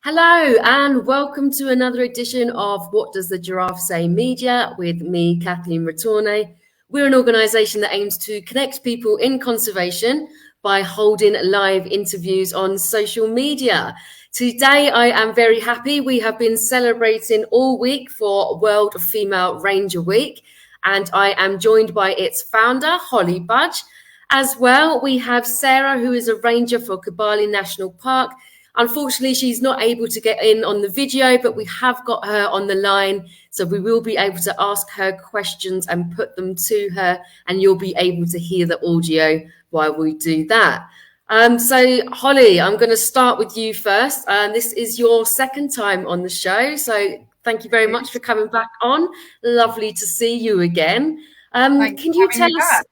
Hello and welcome to another edition of What Does the Giraffe Say Media with me, Kathleen Ratorne. We're an organisation that aims to connect people in conservation by holding live interviews on social media. Today, I am very happy. We have been celebrating all week for World Female Ranger Week, and I am joined by its founder, Holly Budge. As well, we have Sarah, who is a ranger for Kibale National Park. Unfortunately, she's not able to get in on the video, but we have got her on the line. So we will be able to ask her questions and put them to her, and you'll be able to hear the audio while we do that. So Holly, I'm going to start with you first. This is your second time on the show. So thank you very much for coming back on. Lovely to see you again. Can you tell us?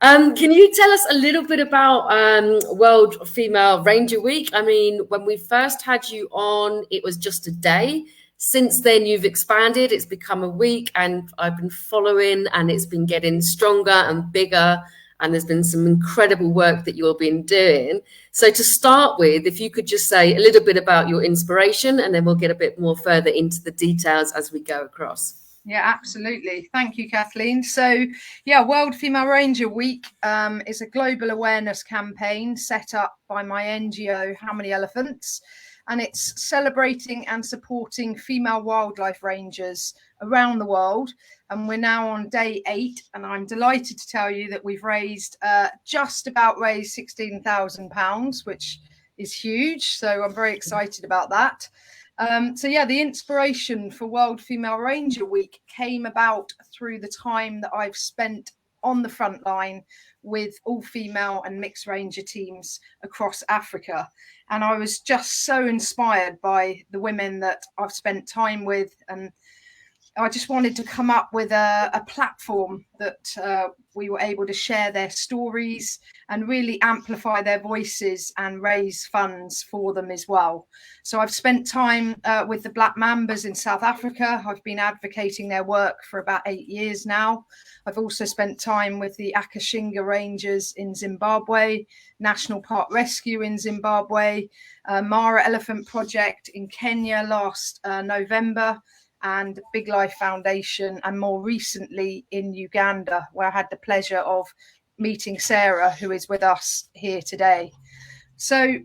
Can you tell us a little bit about World Female Ranger Week? I mean, when we first had you on, it was just a day. Since then, you've expanded. It's become a week, and I've been following, and it's been getting stronger and bigger. And there's been some incredible work that you've been doing. So to start with, if you could just say a little bit about your inspiration, and then we'll get a bit more further into the details as we go across. Yeah, absolutely. Thank you, Kathleen. So, World Female Ranger Week is a global awareness campaign set up by my NGO, How Many Elephants? And it's celebrating and supporting female wildlife rangers around the world. And we're now on day 8. And I'm delighted to tell you that we've just about raised £16,000, which is huge. So I'm very excited about that. The inspiration for World Female Ranger Week came about through the time that I've spent on the front line with all female and mixed ranger teams across Africa. And I was just so inspired by the women that I've spent time with. And I just wanted to come up with a platform that we were able to share their stories and really amplify their voices and raise funds for them as well. So I've spent time with the Black Mambas in South Africa. I've been advocating their work for about 8 years now. I've also spent time with the Akashinga Rangers in Zimbabwe, National Park Rescue in Zimbabwe, Mara Elephant Project in Kenya last November, and Big Life Foundation, and more recently in Uganda, where I had the pleasure of meeting Sarah, who is with us here today. So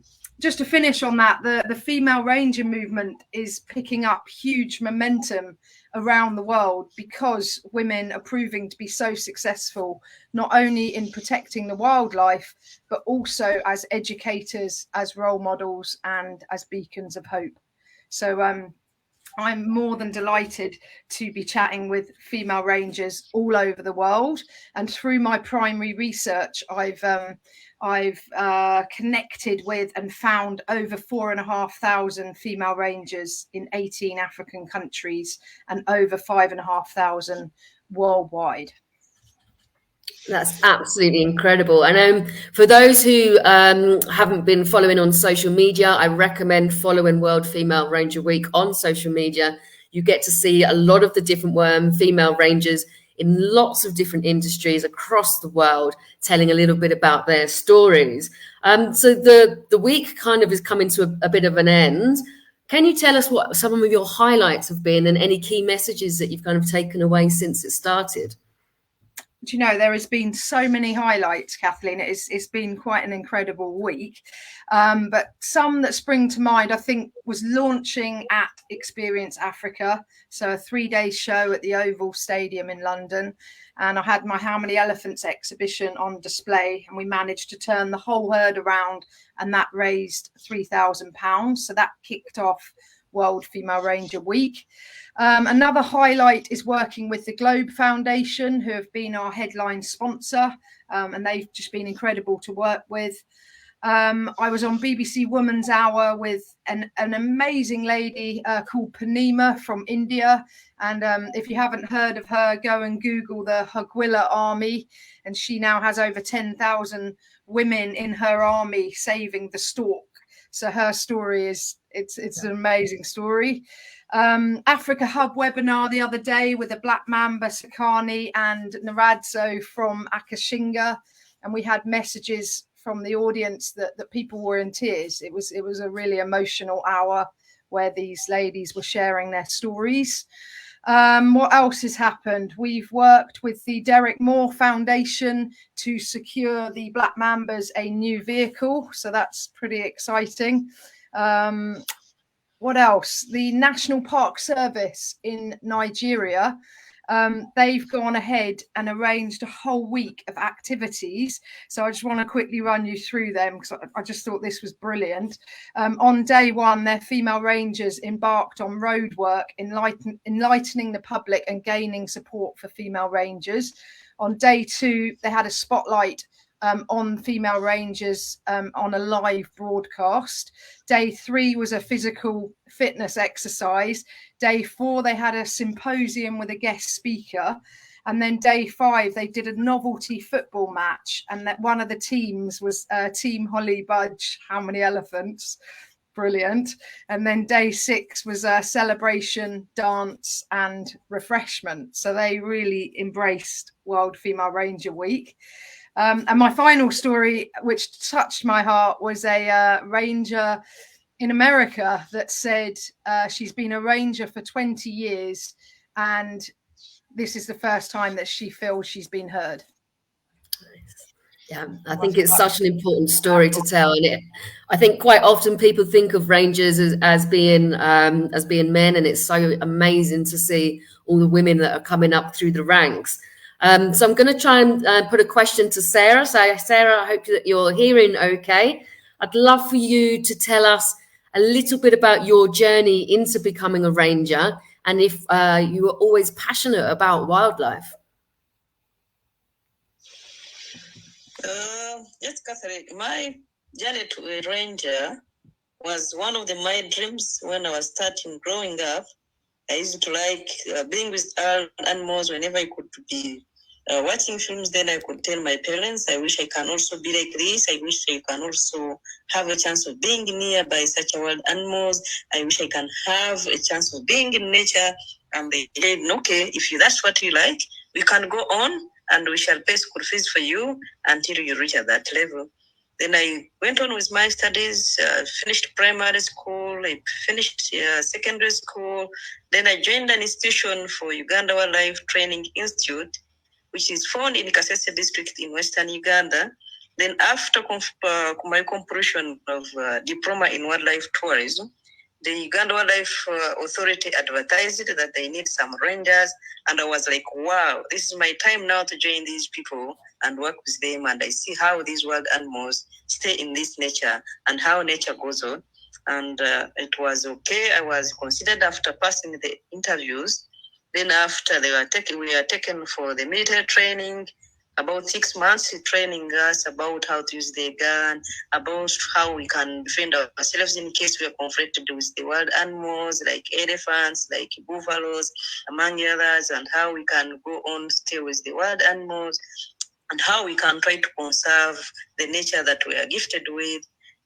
just to finish on that, the female ranger movement is picking up huge momentum around the world because women are proving to be so successful, not only in protecting the wildlife, but also as educators, as role models, and as beacons of hope. So I'm more than delighted to be chatting with female rangers all over the world. And through my primary research, I've connected with and found over 4,500 female rangers in 18 African countries and over 5,500 worldwide. That's absolutely incredible. And for those who haven't been following on social media, I recommend following World Female Ranger Week on social media. You get to see a lot of the different female rangers in lots of different industries across the world telling a little bit about their stories. So the week kind of is coming to a bit of an end. Can you tell us what some of your highlights have been and any key messages that you've kind of taken away since it started? Do you know, there has been so many highlights, Kathleen. It's been quite an incredible week. But some that spring to mind, I think, was launching at Experience Africa. So a 3-day show at the Oval Stadium in London. And I had my How Many Elephants exhibition on display. And we managed to turn the whole herd around. And that raised £3,000. So that kicked off World Female Ranger Week. Another highlight is working with the Globe Foundation, who have been our headline sponsor, and they've just been incredible to work with. I was on BBC Woman's Hour with an amazing lady called Panima from India. And if you haven't heard of her, go and Google the Hagwilla Army. And she now has over 10,000 women in her army saving the stork. So her story it's an amazing story. Africa Hub webinar the other day with a Black Mamba, Sakani and Naradzo from Akashinga. And we had messages from the audience that people were in tears. It was a really emotional hour where these ladies were sharing their stories. What else has happened? We've worked with the Derek Moore Foundation to secure the Black Mambas a new vehicle, so that's pretty exciting. What else? The National Park Service in Nigeria, they've gone ahead and arranged a whole week of activities. So I just want to quickly run you through them because I just thought this was brilliant. On day one, their female rangers embarked on road work, enlightening the public and gaining support for female rangers. On day two, they had a spotlight on female rangers on a live broadcast. Day three was a physical fitness exercise. Day four, they had a symposium with a guest speaker. And then day five, they did a novelty football match. And that one of the teams was Team Holly Budge, How Many Elephants? Brilliant. And then day six was a celebration, dance and refreshment. So they really embraced World Female Ranger Week. And my final story, which touched my heart, was a ranger in America that said she's been a ranger for 20 years and this is the first time that she feels she's been heard. Yeah, I think it's such an important story to tell, and I think quite often people think of rangers as being men, and it's so amazing to see all the women that are coming up through the ranks. So I'm going to try and put a question to Sarah. So Sarah, I hope that you're hearing okay. I'd love for you to tell us a little bit about your journey into becoming a ranger, and if you were always passionate about wildlife. Yes, Catherine, my journey to a ranger was one of my dreams when I was starting growing up. I used to like being with animals whenever I could be watching films. Then I could tell my parents, I wish I can also be like this. I wish I can also have a chance of being nearby such wild animals. I wish I can have a chance of being in nature. And they said, okay, if that's what you like, we can go on and we shall pay school fees for you until you reach at that level. Then I went on with my studies, finished primary school, I finished secondary school. Then I joined an institution for Uganda Wildlife Training Institute, which is found in Kasese district in Western Uganda. Then after my completion of diploma in wildlife tourism, the Uganda Wildlife Authority advertised that they need some rangers. And I was like, wow, this is my time now to join these people and work with them. And I see how these wild animals stay in this nature and how nature goes on. And it was okay. I was considered after passing the interviews. Then after we were taken for the military training, about 6 months training us about how to use the gun, about how we can defend ourselves in case we are confronted with the wild animals like elephants, like buffaloes, among others, and how we can go on stay with the wild animals, and how we can try to conserve the nature that we are gifted with.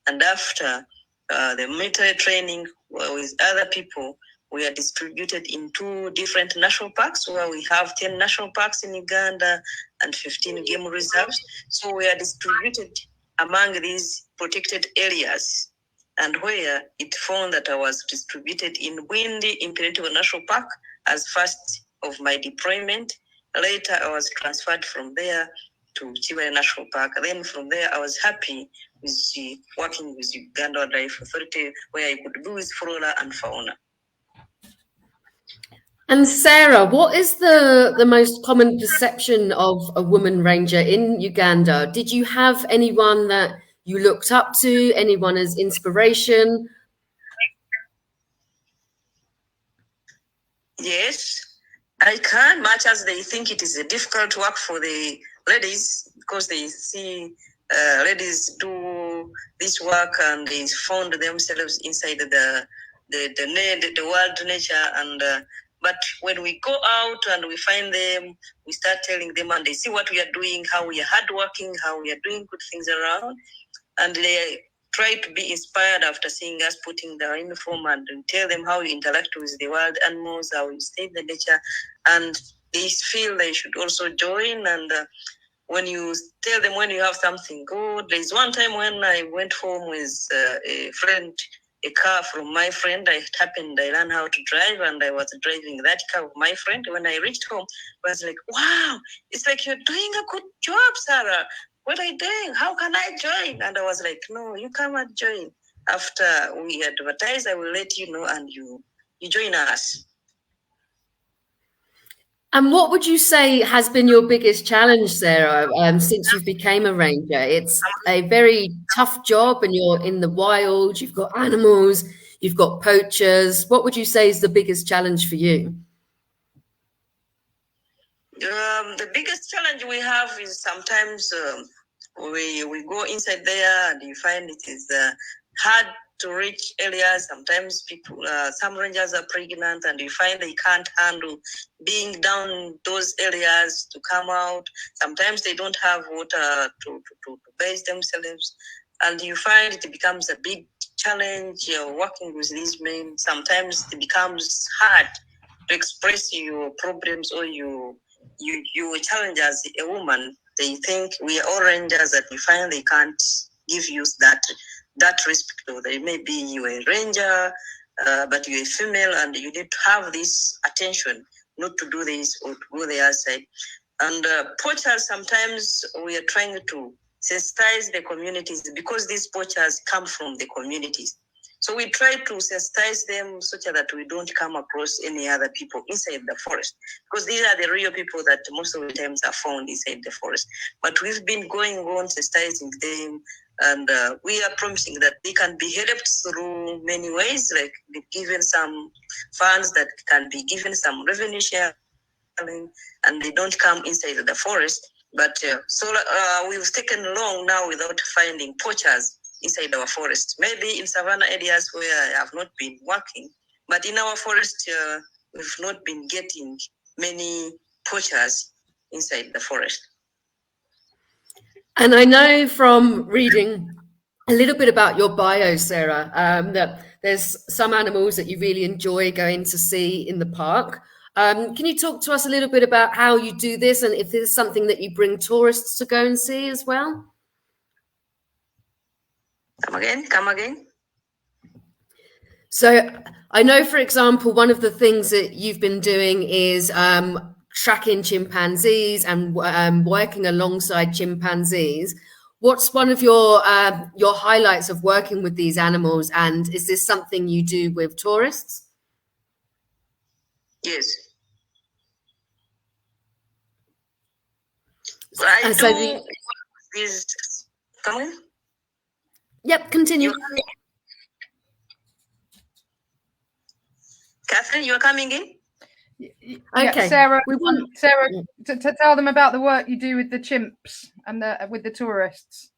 And after the military training with other people, we are distributed in 2 different national parks where we have 10 national parks in Uganda and 15 game reserves. So we are distributed among these protected areas, and where it found that I was distributed in Bwindi Imperial National Park as first of my deployment. Later, I was transferred from there to Chiwere National Park. Then from there, I was happy with working with Uganda Wildlife Authority, where I could be with flora and fauna. And Sarah, what is the most common perception of a woman ranger in Uganda? Did you have anyone that you looked up to, anyone as inspiration? Yes, I can, much as they think it is a difficult work for the ladies because they see ladies do this work and they found themselves inside the wild nature. And but when we go out and we find them, we start telling them, and they see what we are doing, how we are hardworking, how we are doing good things around, and they try to be inspired after seeing us putting the uniform, and tell them how we interact with the wild animals, how we stay in the nature, and they feel they should also join. And when you tell them when you have something good. There's one time when I went home with a friend, a car from my friend. I learned how to drive, and I was driving that car of my friend. When I reached home, I was like, wow, it's like you're doing a good job, Sarah. What are you doing? How can I join? And I was like, no, you cannot join. After we advertise, I will let you know, and you join us. And what would you say has been your biggest challenge, Sarah, since you've became a ranger? It's a very tough job, and you're in the wild, you've got animals, you've got poachers. What would you say is the biggest challenge for you? The biggest challenge we have is sometimes we go inside there and you find it is hard to reach areas. Sometimes people, some rangers are pregnant, and you find they can't handle being down those areas to come out. Sometimes they don't have water to bathe themselves, and you find it becomes a big challenge. You're working with these men. Sometimes it becomes hard to express your problems or your challenge as a woman. They think we are all rangers, that we find they can't give you that respect. Or they may be you a ranger, but you're a female, and you need to have this attention, not to do this or to go the other side. And poachers, sometimes we are trying to sensitize the communities, because these poachers come from the communities. So we try to sensitize them such that we don't come across any other people inside the forest, because these are the real people that most of the times are found inside the forest. But we've been going on sensitizing them, and we are promising that they can be helped through many ways, like given some funds that can be given some revenue share, and they don't come inside the forest. But we've taken long now without finding poachers inside our forest. Maybe in savanna areas where I have not been working, but in our forest, we've not been getting many poachers inside the forest. And I know from reading a little bit about your bio, Sarah, that there's some animals that you really enjoy going to see in the park. Can you talk to us a little bit about how you do this, and if there's something that you bring tourists to go and see as well? Come again. So I know, for example, one of the things that you've been doing is tracking chimpanzees and working alongside chimpanzees. What's one of your highlights of working with these animals, and is this something you do with tourists? Yes. So I do this. Come in. Yep, continue. Catherine, you're coming in? Okay. Sarah, to tell them about the work you do with the chimps and with the tourists.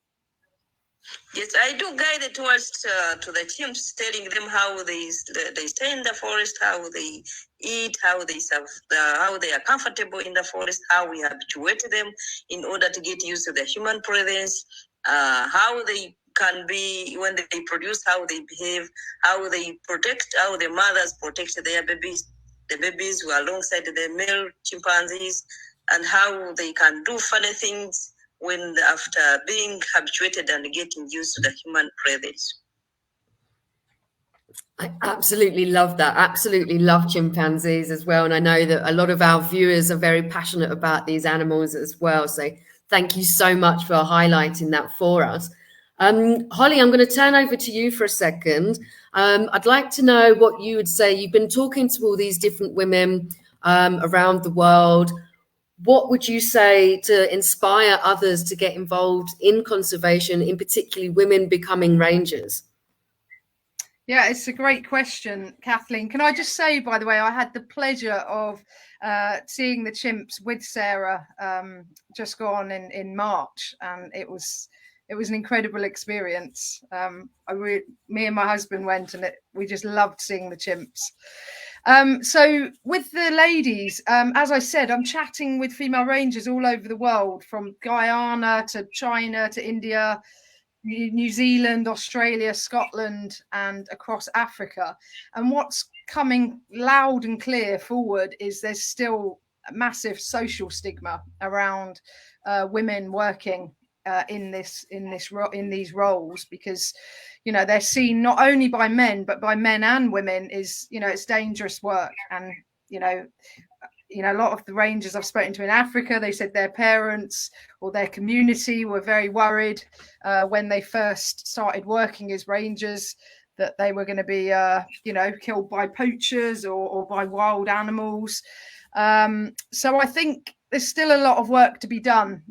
Yes, I do guide the tourists to the chimps, telling them how they stay in the forest, how they eat, how they serve, how they are comfortable in the forest, how we habituate them in order to get used to the human presence, how they can be when they produce, how they behave, how they protect, how the mothers protect their babies, the babies who are alongside the male chimpanzees, and how they can do funny things when after being habituated and getting used to the human presence. I absolutely love that. Absolutely love chimpanzees as well. And I know that a lot of our viewers are very passionate about these animals as well. So thank you so much for highlighting that for us. Holly, I'm going to turn over to you for a second. I'd like to know what you would say. You've been talking to all these different women around the world. What would you say to inspire others to get involved in conservation, in particularly women becoming rangers? Yeah, it's a great question, Kathleen. Can I just say, by the way, I had the pleasure of seeing the chimps with Sarah just gone in March, and it was an incredible experience. Me and my husband went, and we just loved seeing the chimps. So with the ladies, as I said, I'm chatting with female rangers all over the world, from Guyana to China to India, New Zealand, Australia, Scotland, and across Africa. And what's coming loud and clear forward is there's still massive social stigma around women working in these roles, because they're seen not only by men but by men and women is it's dangerous work. And a lot of the rangers I've spoken to in Africa, they said their parents or their community were very worried when they first started working as rangers that they were going to be killed by poachers or by wild animals. So I think there's still a lot of work to be done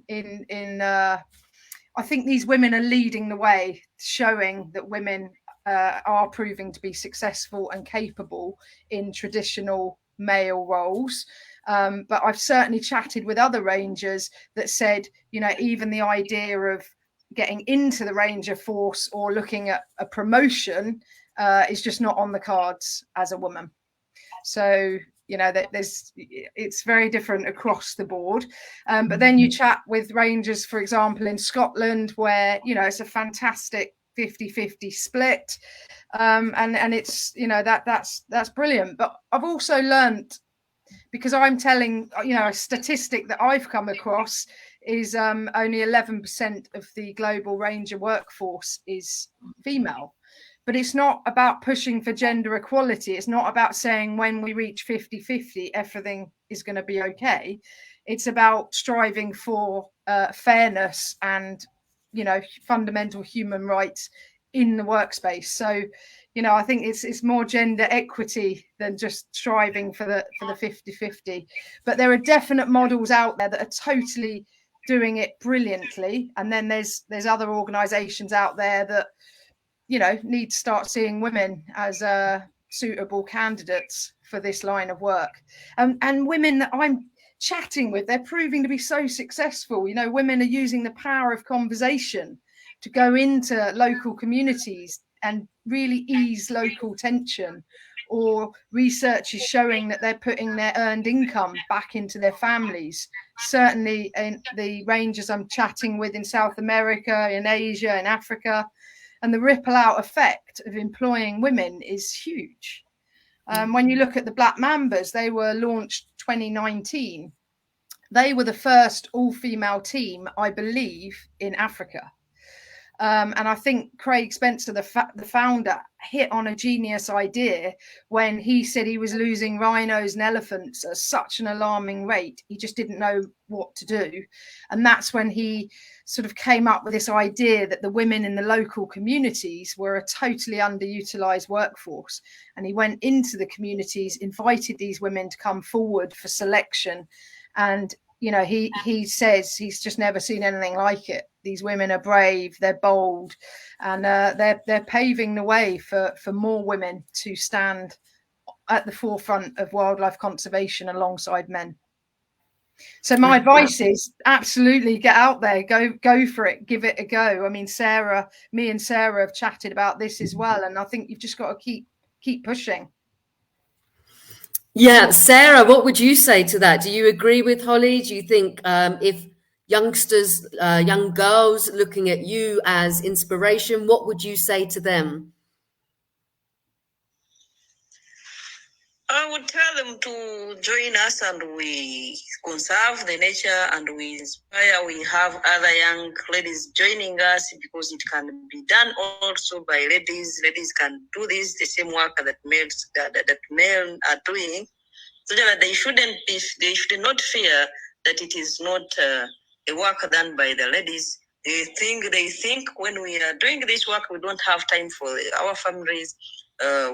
I think these women are leading the way, showing that women are proving to be successful and capable in traditional male roles. But I've certainly chatted with other rangers that said, even the idea of getting into the ranger force or looking at a promotion is just not on the cards as a woman. So it's very different across the board. But then you chat with rangers, for example, in Scotland, where it's a fantastic 50-50 split, and it's that's brilliant. But I've also learned, because I'm telling a statistic that I've come across is only 11% of the global ranger workforce is female. But it's not about pushing for gender equality. It's not about saying when we reach 50-50, everything is going to be okay. It's about striving for fairness and, fundamental human rights in the workspace. So, I think it's more gender equity than just striving for the 50-50. But there are definite models out there that are totally doing it brilliantly. And then there's other organizations out there that need to start seeing women as suitable candidates for this line of work. And women that I'm chatting with, they're proving to be so successful. Women are using the power of conversation to go into local communities and really ease local tension. Or research is showing that they're putting their earned income back into their families. Certainly in the rangers I'm chatting with in South America, in Asia, in Africa. And the ripple out effect of employing women is huge. When you look at the Black Mambas, they were launched 2019. They were the first all-female team, I believe, in Africa. And I think Craig Spencer, the founder, hit on a genius idea when he said he was losing rhinos and elephants at such an alarming rate. He just didn't know what to do. And that's when he sort of came up with this idea that the women in the local communities were a totally underutilized workforce. And he went into the communities, invited these women to come forward for selection. And he says he's just never seen anything like it. These women are brave, they're bold, and they're paving the way for more women to stand at the forefront of wildlife conservation alongside men. So my advice is absolutely get out there, go for it, give it a go. I mean, me and Sarah have chatted about this as well, and I think you've just got to keep pushing. Yeah, Sarah, what would you say to that? Do you agree with Holly? Do you think if youngsters, young girls looking at you as inspiration, what would you say to them? I would tell them to join us and we conserve the nature and we inspire. We have other young ladies joining us because it can be done also by ladies. Ladies can do this, the same work that men are doing. So that they should not fear that it is not a work done by the ladies. They think when we are doing this work, we don't have time for our families.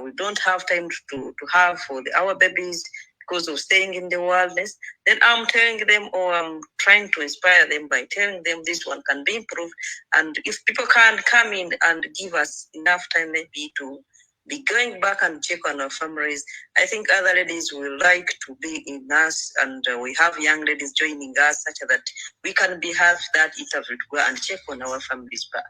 We don't have time to have for our babies because of staying in the wilderness. Then I'm telling them, or I'm trying to inspire them by telling them this one can be improved. And if people can come in and give us enough time maybe to be going back and check on our families, I think other ladies will like to be in us, and we have young ladies joining us such that we can have that interview to go and check on our families back.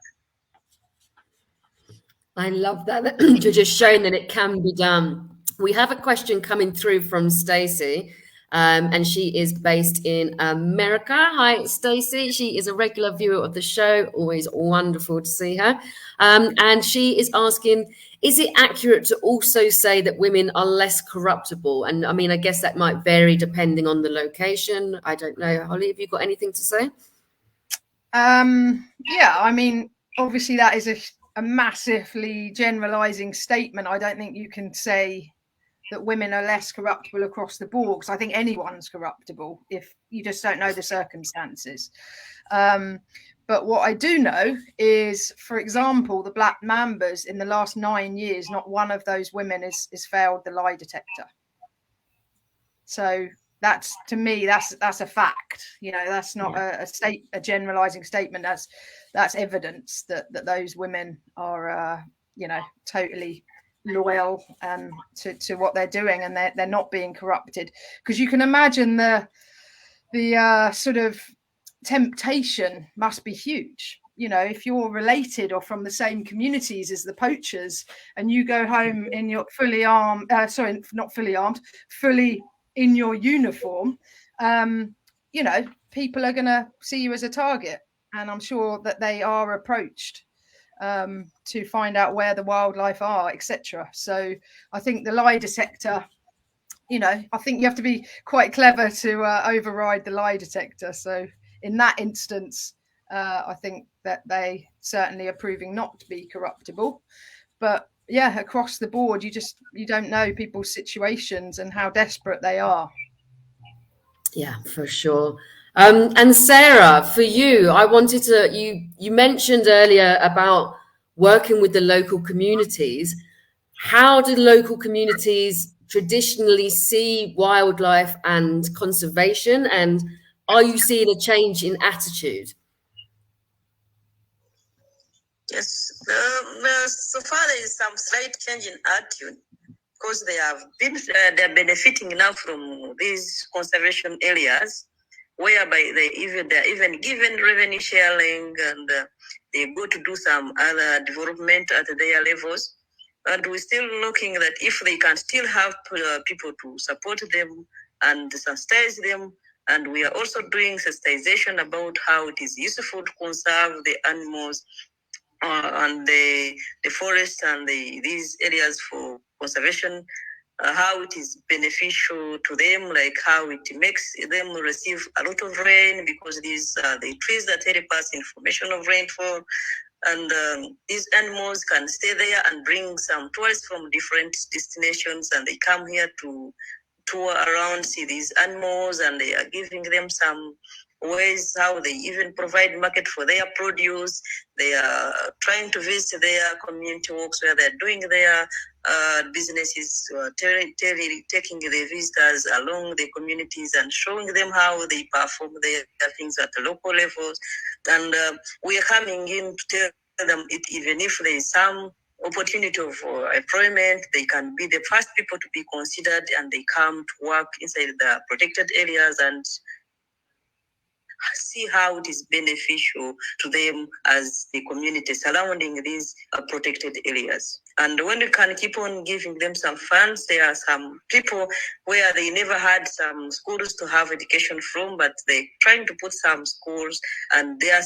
I love that. You're just showing that it can be done. We have a question coming through from Stacey. and she is based in America. Hi, Stacey. She is a regular viewer of the show. Always wonderful to see her. And she is asking, is it accurate to also say that women are less corruptible? And I mean, I guess that might vary depending on the location. I don't know. Holly, have you got anything to say? Yeah, I mean, obviously that is a massively generalizing statement. I don't think you can say that women are less corruptible across the board, because I think anyone's corruptible if you just don't know the circumstances. But what I do know is, for example, the Black Mambas, in the last 9 years, not one of those women has failed the lie detector. So that's, to me, that's a fact. You know, that's not a generalizing statement. That's evidence that those women are totally loyal to what they're doing, and they're not being corrupted. Because you can imagine the sort of temptation must be huge. You know, if you're related or from the same communities as the poachers, and you go home in your fully in your uniform, people are going to see you as a target, and I'm sure that they are approached to find out where the wildlife are, etc. So I think the lie detector, I think you have to be quite clever to override the lie detector. So in that instance, I think that they certainly are proving not to be corruptible. But yeah, across the board, you don't know people's situations and how desperate they are. Yeah, for sure. And Sarah, for you, I wanted to, you mentioned earlier about working with the local communities. How do local communities traditionally see wildlife and conservation? And are you seeing a change in attitude? Yes, so far there is some slight change in attitude, because they're benefiting now from these conservation areas, whereby they're even given revenue sharing, and they go to do some other development at their levels. And we're still looking that if they can still have people to support them and sensitize them. And we are also doing sensitization about how it is useful to conserve the animals and the forest and these areas for conservation, how it is beneficial to them, like how it makes them receive a lot of rain, because these are the trees that help us information of rainfall. And these animals can stay there and bring some tourists from different destinations, and they come here to tour around, see these animals, and they are giving them some ways how they even provide market for their produce. They are trying to visit their community walks where they're doing their businesses, taking the visitors along the communities and showing them how they perform their things at the local levels. And we are coming in to tell them it, even if there is some opportunity of employment, they can be the first people to be considered, and they come to work inside the protected areas and see how it is beneficial to them as the community surrounding these protected areas. And when we can keep on giving them some funds, there are some people where they never had some schools to have education from, but they're trying to put some schools, and their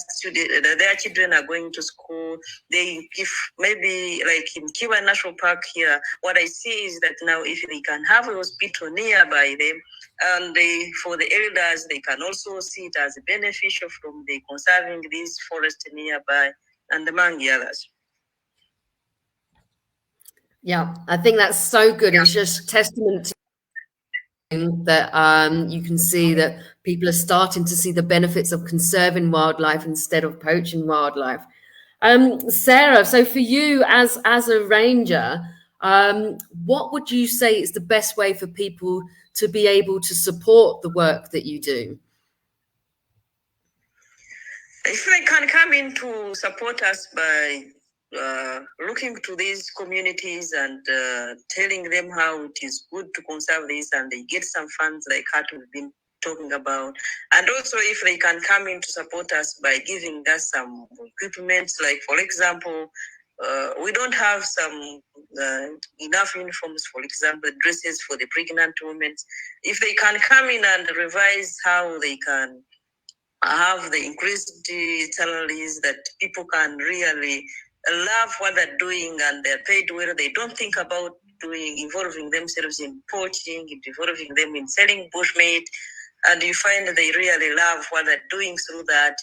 children are going to school. They give, maybe like in Kiwa National Park here, what I see is that now if they can have a hospital nearby them, and for the elders, they can also see it as beneficial from the conserving these forests nearby, and among the others. Yeah, I think that's so good. It's just testament to that you can see that people are starting to see the benefits of conserving wildlife instead of poaching wildlife. Sarah, so for you as a ranger, what would you say is the best way for people to be able to support the work that you do? If they can come in to support us by looking to these communities and telling them how it is good to conserve this, and they get some funds like what we've been talking about. And also if they can come in to support us by giving us some equipment, like for example, we don't have some enough uniforms, for example, dresses for the pregnant women. If they can come in and revise how they can have the increased salaries that people can really love what they're doing and they're paid well, they don't think about involving themselves in poaching, involving them in selling bushmeat, and you find they really love what they're doing through that.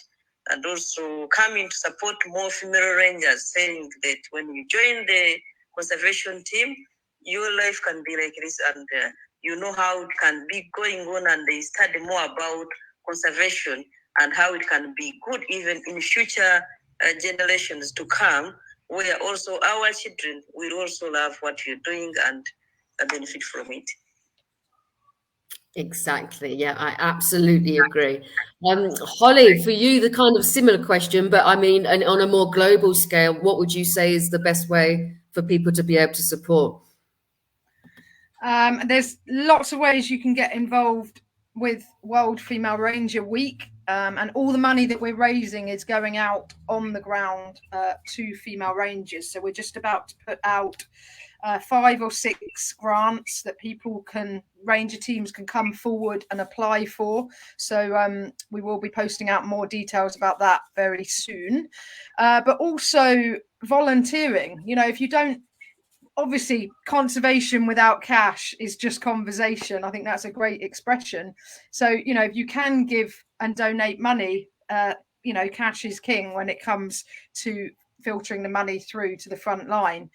And also coming to support more female rangers, saying that when you join the conservation team, your life can be like this, and you know how it can be going on, and they study more about conservation and how it can be good even in future generations to come, where also our children will also love what you're doing and benefit from it. Exactly. Yeah, I absolutely agree. Holly, for you, the kind of similar question, but I mean, and on a more global scale, what would you say is the best way for people to be able to support? There's lots of ways you can get involved with World Female Ranger Week, and all the money that we're raising is going out on the ground to female rangers. So we're just about to put out 5 or 6 grants that ranger teams can come forward and apply for. So we will be posting out more details about that very soon. But also volunteering. You know, if you don't, obviously conservation without cash is just conversation. I think that's a great expression. So, you know, if you can give and donate money, you know, cash is king when it comes to filtering the money through to the front line.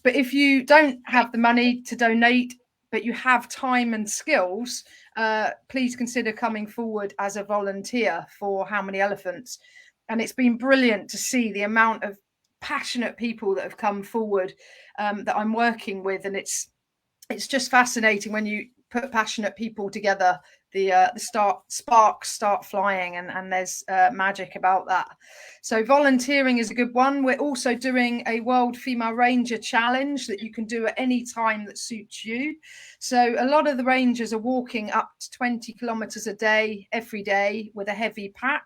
But if you don't have the money to donate, but you have time and skills, please consider coming forward as a volunteer for How Many Elephants. And it's been brilliant to see the amount of passionate people that have come forward that I'm working with. And it's just fascinating when you put passionate people together, the sparks start flying, and there's magic about that. So volunteering is a good one. We're also doing a World Female Ranger Challenge that you can do at any time that suits you. So a lot of the rangers are walking up to 20 kilometers a day, every day, with a heavy pack.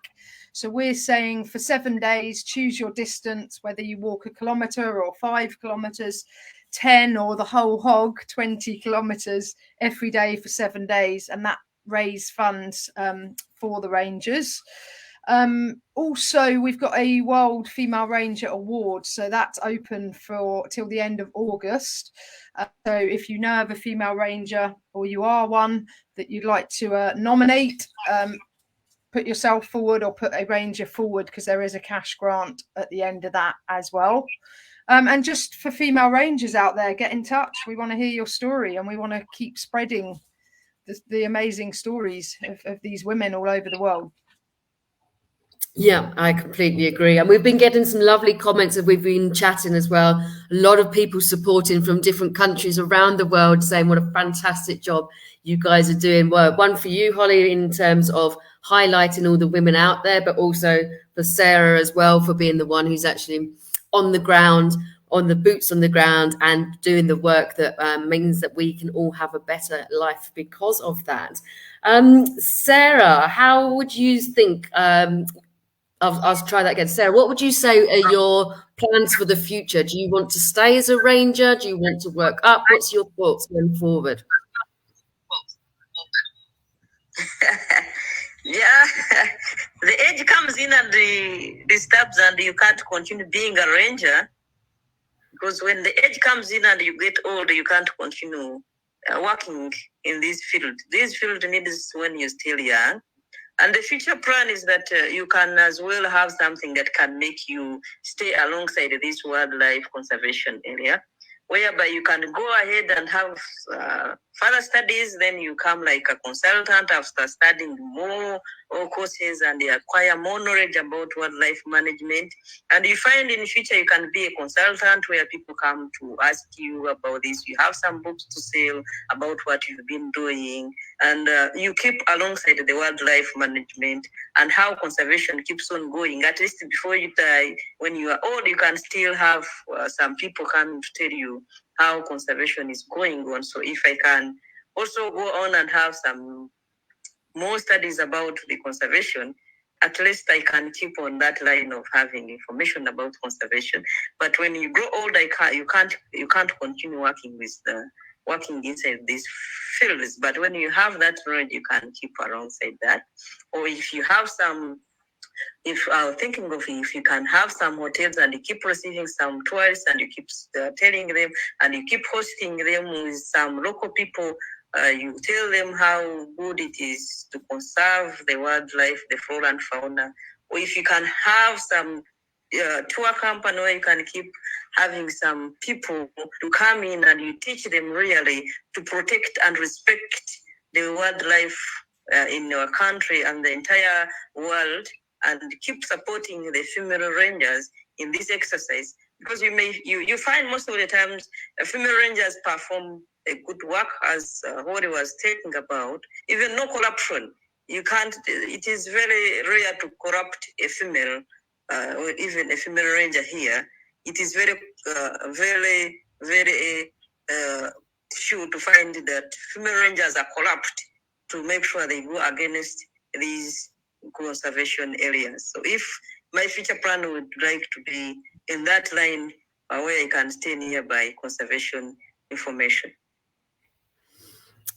So we're saying for 7 days, choose your distance, whether you walk 1 kilometer or 5 kilometers, 10 or the whole hog, 20 kilometers every day for 7 days, and that raise funds for the rangers. Also, we've got a World Female Ranger Award, so that's open till the end of August. So if you know of a female ranger, or you are one that you'd like to nominate, put yourself forward or put a ranger forward, because there is a cash grant at the end of that as well. And just for female rangers out there, get in touch. We want to hear your story, and we want to keep spreading the amazing stories of these women all over the world. Yeah, I completely agree. And we've been getting some lovely comments as we've been chatting as well. A lot of people supporting from different countries around the world, saying what a fantastic job you guys are doing. Well, one for you, Holly, in terms of highlighting all the women out there, but also for Sarah as well, for being the one who's actually on the ground, on the boots on the ground, and doing the work that means that we can all have a better life because of that. Sarah, how would you think... I'll try that again. Sarah, what would you say are your plans for the future? Do you want to stay as a ranger? Do you want to work up? What's your thoughts going forward? Yeah, the age comes in and disturbs, and you can't continue being a ranger, because when the age comes in and you get old, you can't continue working in this field. This field needs when you're still young. And the future plan is that you can as well have something that can make you stay alongside this wildlife conservation area, whereby you can go ahead and have further studies. Then you come like a consultant after studying more courses, and you acquire more knowledge about wildlife management. And you find in the future you can be a consultant where people come to ask you about this. You have some books to sell about what you've been doing, and you keep alongside the wildlife management and how conservation keeps on going. At least before you die, when you are old, you can still have some people coming to tell you how conservation is going on. So if I can also go on and have some more studies about the conservation, at least I can keep on that line of having information about conservation. But when you grow older, you can't continue working inside these fields. But when you have that knowledge, you can keep alongside that. Or if you have some, if thinking of if you can have some hotels and you keep receiving some tourists and you keep telling them and you keep hosting them with some local people, you tell them how good it is to conserve the wildlife, the flora and fauna. Or if you can have some tour company where you can keep having some people to come in and you teach them really to protect and respect the wildlife in your country and the entire world, and keep supporting the female rangers in this exercise, because you find most of the times female rangers perform a good work, as Holly was talking about. Even no corruption. You can't. It is very rare to corrupt a female, or even a female ranger here. It is very, very sure to find that female rangers are corrupt to make sure they go against these conservation areas. So if my future plan would like to be in that line where I can stay nearby conservation information.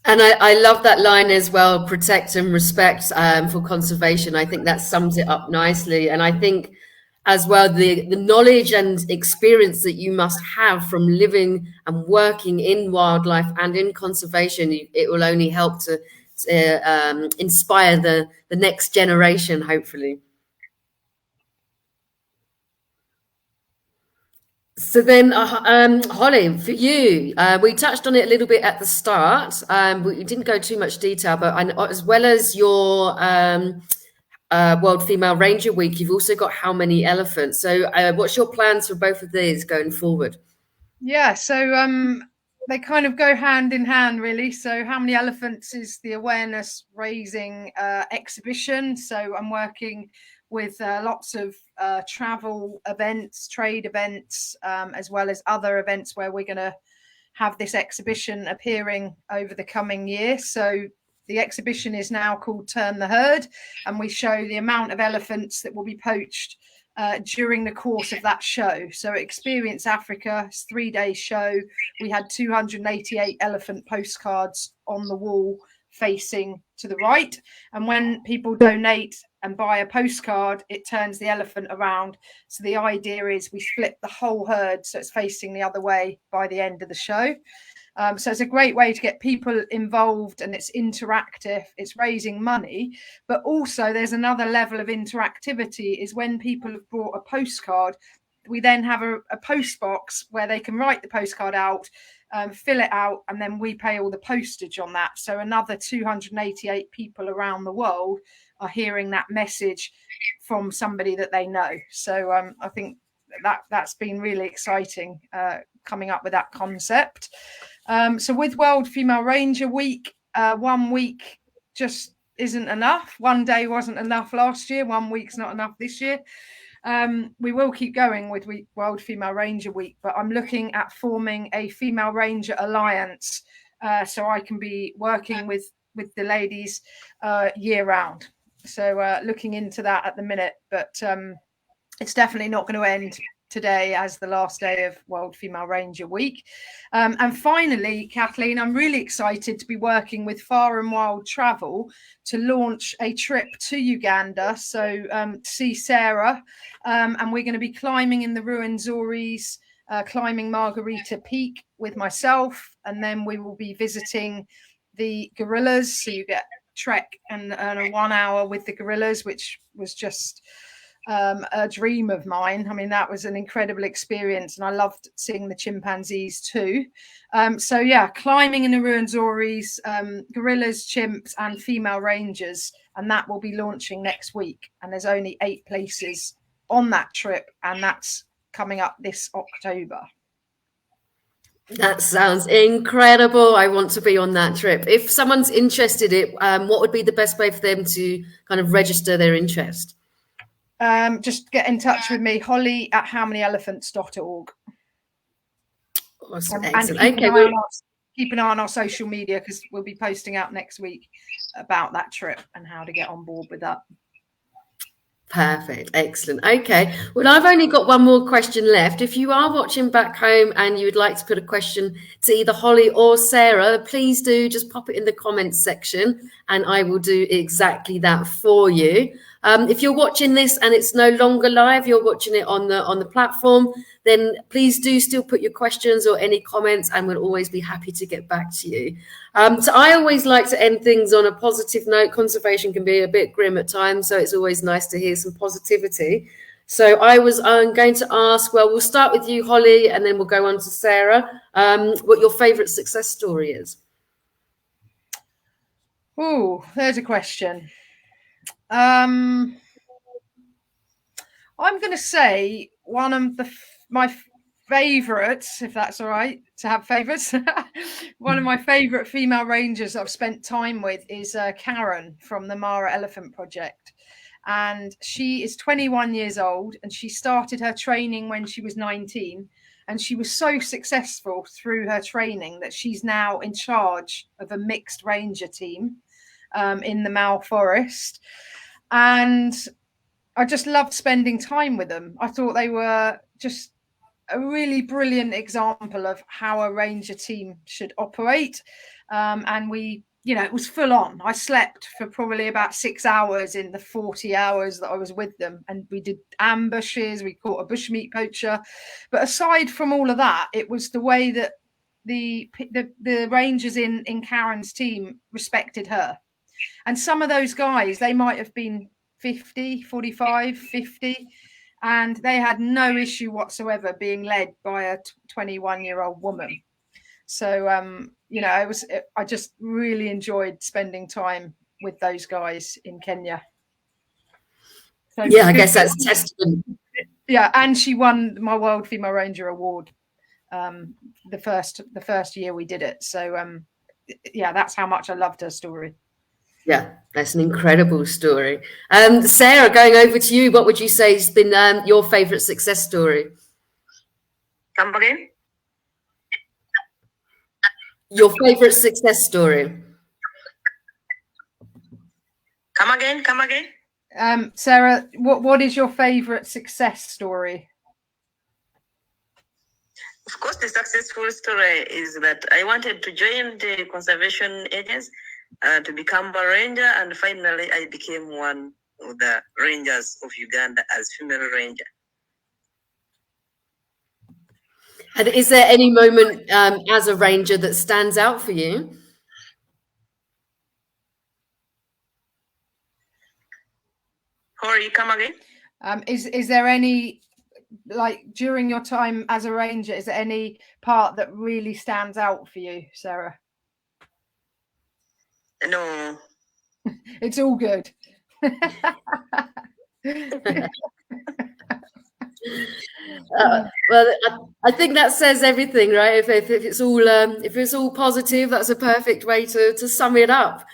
And I love that line as well, protect and respect for conservation. I think that sums it up nicely. And I think as well, the knowledge and experience that you must have from living and working in wildlife and in conservation, it will only help to inspire the next generation, hopefully. So then, Holly, for you, we touched on it a little bit at the start, but we didn't go too much detail. But as well as your World Female Ranger Week, you've also got How Many Elephants. So what's your plans for both of these going forward? Yeah, so they kind of go hand in hand, really. So How Many Elephants is the awareness raising exhibition. So I'm working with lots of travel events, trade events, as well as other events where we're going to have this exhibition appearing over the coming year. So the exhibition is now called Turn the Herd, and we show the amount of elephants that will be poached during the course of that show. So Experience Africa, it's a 3-day show. We had 288 elephant postcards on the wall facing to the right. And when people donate and buy a postcard, it turns the elephant around. So the idea is we flip the whole herd so it's facing the other way by the end of the show. So it's a great way to get people involved, and it's interactive, it's raising money. But also there's another level of interactivity is when people have brought a postcard, we then have a post box where they can write the postcard out, fill it out, and then we pay all the postage on that. So another 288 people around the world are hearing that message from somebody that they know. So I think that's been really exciting, coming up with that concept. So with World Female Ranger Week, 1 week just isn't enough. 1 day wasn't enough last year. 1 week's not enough this year. We will keep going with World Female Ranger Week, but I'm looking at forming a Female Ranger Alliance, so I can be working with the ladies year round. So looking into that at the minute, but it's definitely not going to end today as the last day of World Female Ranger Week. And finally, Kathleen, I'm really excited to be working with Far and Wild Travel to launch a trip to Uganda. So see Sarah, and we're going to be climbing in the Ruwenzori's, climbing Margarita Peak with myself, and then we will be visiting the gorillas. So you get trek and a 1 hour with the gorillas, which was just a dream of mine. I mean, that was an incredible experience, and I loved seeing the chimpanzees too. So yeah, climbing in the Ruwenzori's, gorillas, chimps, and female rangers, and that will be launching next week. And there's only 8 places on that trip, and that's coming up this October. That sounds incredible. I want to be on that trip. If someone's interested, what would be the best way for them to kind of register their interest? Just get in touch with me, Holly at howmanyelephants.org. Awesome. And keep an eye on our social media, because we'll be posting out next week about that trip and how to get on board with that. Perfect. Excellent. Okay. Well, I've only got one more question left. If you are watching back home and you would like to put a question to either Holly or Sarah, please do just pop it in the comments section and I will do exactly that for you. If you're watching this and it's no longer live, you're watching it on the platform, then please do still put your questions or any comments and we'll always be happy to get back to you. So I always like to end things on a positive note. Conservation can be a bit grim at times, so it's always nice to hear some positivity. So I'm going to ask, well, we'll start with you, Holly, and then we'll go on to Sarah, what your favourite success story is. Oh, there's a question. I'm going to say one of my favourites, if that's all right to have favourites. One of my favourite female rangers I've spent time with is Karen from the Mara Elephant Project. And she is 21 years old and she started her training when she was 19. And she was so successful through her training that she's now in charge of a mixed ranger team in the Mau Forest. And I just loved spending time with them. I thought they were just a really brilliant example of how a ranger team should operate. And we, it was full on. I slept for probably about 6 hours in the 40 hours that I was with them. And we did ambushes, we caught a bushmeat poacher. But aside from all of that, it was the way that the rangers in Karen's team respected her. And some of those guys, they might have been 50, 45, 50. And they had no issue whatsoever being led by a 21-year-old woman. So, I just really enjoyed spending time with those guys in Kenya. So yeah, I guess that's testament. Yeah, and she won my World Female Ranger Award the first year we did it. So, that's how much I loved her story. Yeah, that's an incredible story. Sarah, going over to you, what would you say has been your favourite success story? Come again? Your favourite success story. Come again? Sarah, what is your favourite success story? Of course, the successful story is that I wanted to join the conservation agents to become a ranger, and finally I became one of the rangers of Uganda as female ranger. And is there any moment as a ranger that stands out for you? Sorry, come again? Is there any, like, during your time as a ranger, is there any part that really stands out for you, Sarah? No. It's all good. Well, I think that says everything, right? If it's all positive, that's a perfect way to sum it up.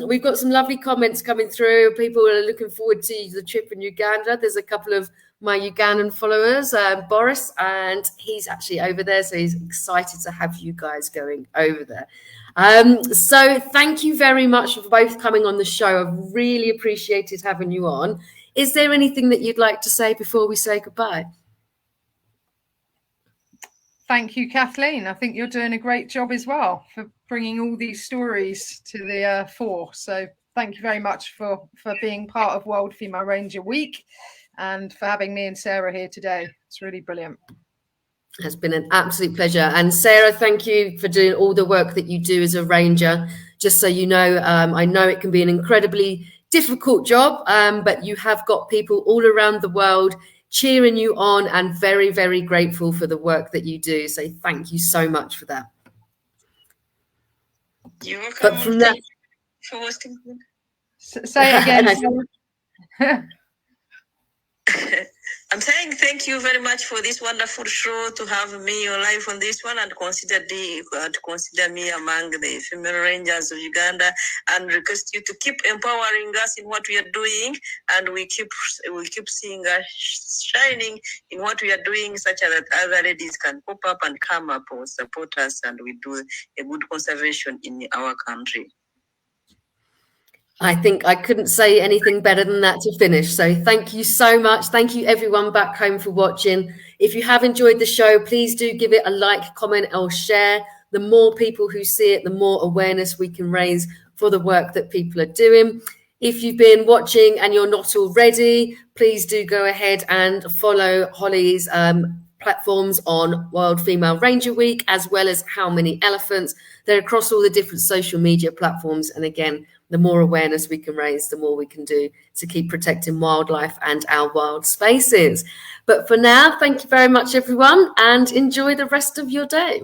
We've got some lovely comments coming through. People are looking forward to the trip in Uganda. There's a couple of my Ugandan followers, Boris, and he's actually over there, so he's excited to have you guys going over there. So thank you very much for both coming on the show. I've really appreciated having you on. Is there anything that you'd like to say before we say goodbye? Thank you, Kathleen. I think you're doing a great job as well for bringing all these stories to the fore. So thank you very much for being part of World Female Ranger Week and for having me and Sarah here today. It's really brilliant. It's been an absolute pleasure. And Sarah, thank you for doing all the work that you do as a ranger. Just so you know, I know it can be an incredibly difficult job, but you have got people all around the world cheering you on and very, very grateful for the work that you do. So thank you so much for that. You're welcome. But from that, for hosting. Say it again. I'm saying thank you very much for this wonderful show, to have me alive on this one, and consider me among the female rangers of Uganda, and request you to keep empowering us in what we are doing, and we keep seeing us shining in what we are doing, such that other ladies can pop up and come up or support us, and we do a good conservation in our country. I think I couldn't say anything better than that to finish. So thank you so much. Thank you everyone back home for watching. If you have enjoyed the show, please do give it a like, comment, or share. The more people who see it, the more awareness we can raise for the work that people are doing. If you've been watching and you're not already, please do go ahead and follow Holly's platforms on World Female Ranger Week, as well as How Many Elephants. They're across all the different social media platforms. And again, the more awareness we can raise, the more we can do to keep protecting wildlife and our wild spaces. But for now, thank you very much, everyone, and enjoy the rest of your day.